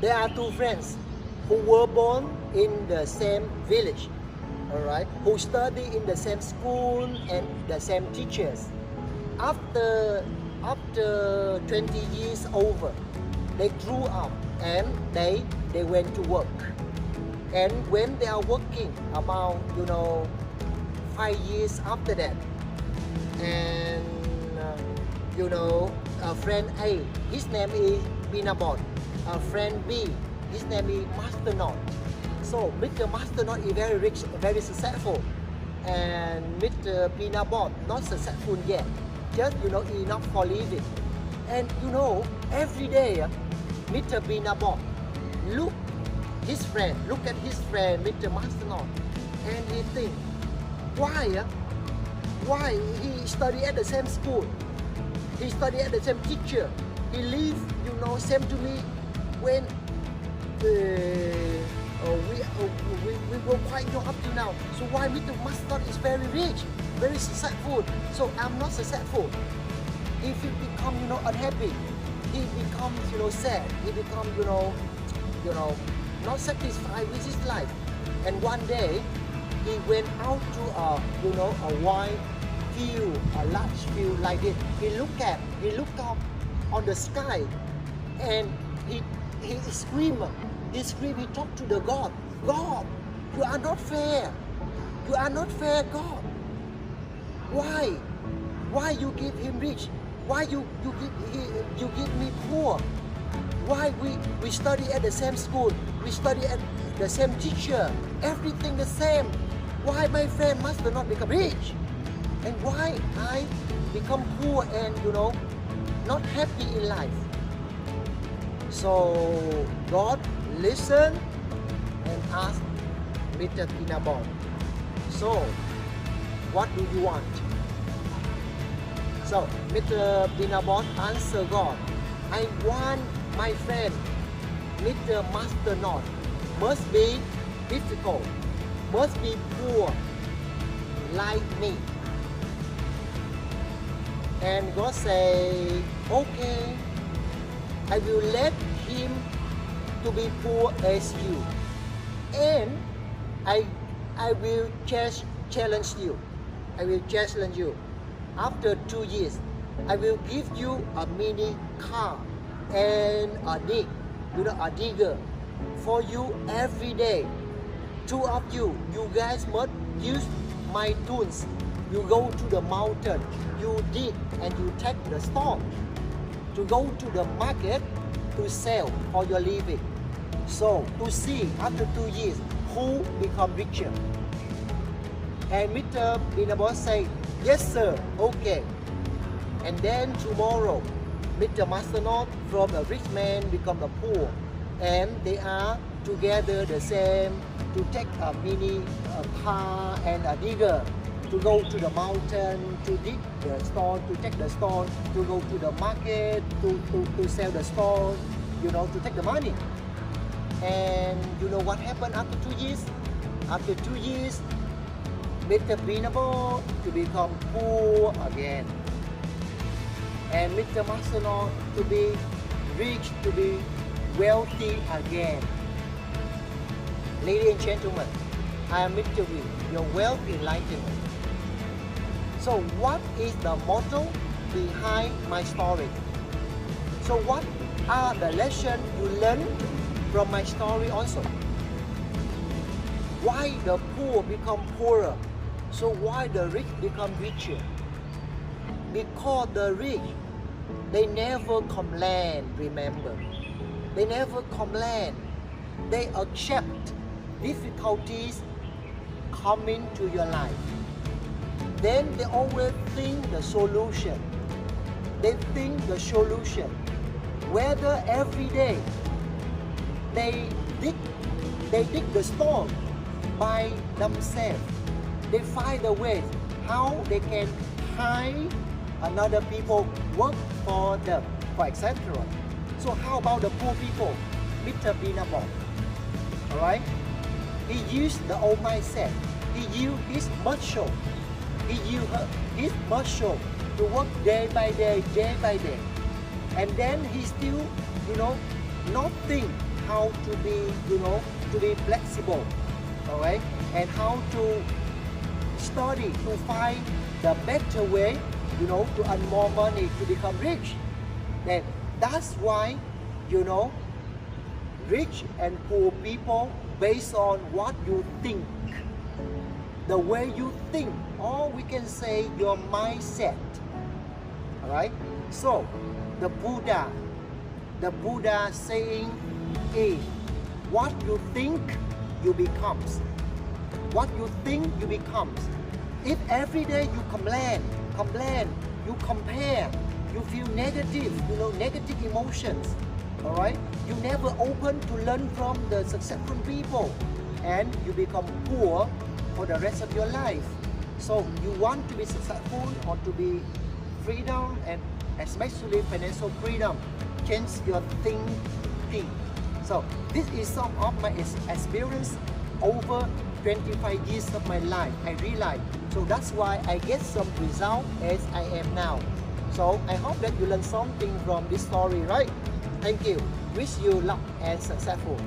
There are two friends who were born in the same village, all right, who study in the same school and the same teachers. After 20 years over, they grew up and they went to work. And when they are working about 5 years after that, and friend A, his name is Binabot. Friend B, his name is Masternode. So Mr. Masternode is very rich, very successful, and Mr. Binabot not successful yet, just enough for living. And every day Mr. Binabot look at his friend, Mr. Masternode, and he think, why he study at the same school, he study at the same teacher, he live same to me when we go quite up to now. So why Mr. Masternode is very rich, very successful, so I'm not successful? If he become unhappy, he becomes sad, he becomes not satisfied with his life. And one day he went out to a wide field, a large field like this. He looked up on the sky, and he screamed. He talked to the God. God, you are not fair. You are not fair, God. Why you give him rich? Why you give me poor? Why we study at the same school? We study at the same teacher. Everything the same. Why my friend must not become rich? And why I become poor and not happy in life? So God listened and asked Mr. Binabot, so what do you want? So Mr. Binabot answered God, I want my friend Mr. Masternode must be difficult, must be poor like me. And God say, okay, I will let him to be poor as you, and I will challenge you. I will challenge you. After 2 years, I will give you a mini car and a digger for you every day. Two of you guys must use my tools. You go to the mountain, you dig and you take the stone to go to the market to sell for your living. So to see after 2 years who become richer. And Mr. Binabot say, yes sir, okay. And then tomorrow, Mr. Masternode from a rich man become a poor, and they are together the same to take a mini car and a digger to go to the mountain, to dig the stone, to take the stone, to go to the market, to sell the stone, to take the money. And what happened after 2 years? After 2 years, Mr. Binabot to become poor again. And Mr. Masternode to be rich, to be wealthy again. Ladies and gentlemen, I am Mr. Will, your wealth enlightenment. So what is the motto behind my story? So what are the lessons you learned from my story also? Why the poor become poorer? So why the rich become richer? Because the rich, they never complain, remember. They never complain. They accept difficulties coming to your life. Then they always think the solution. They think the solution. Whether every day they dig the stone by themselves. They find a way how they can hire another people work for them, for etc. So how about the poor people? Mr. Binabot, alright? He used the old mindset. He used his muscle. He used his muscle to work day by day, day by day. And then he still, not think how to be, to be flexible, all right, and how to study to find the better way, to earn more money, to become rich. And that's why, rich and poor people based on what you think, the way you think, or we can say your mindset. All right. So the Buddha saying is, what you think, you becomes. What you think, you becomes. If every day you complain, you compare, you feel negative, negative emotions, all right, you never open to learn from the successful people, and you become poor for the rest of your life. So you want to be successful or to be freedom, and especially financial freedom, change your thinking. So this is some of my experience over 25 years of my life. I realized. So that's why I get some result as I am now. So I hope that you learn something from this story, right? Thank you. Wish you luck and successful.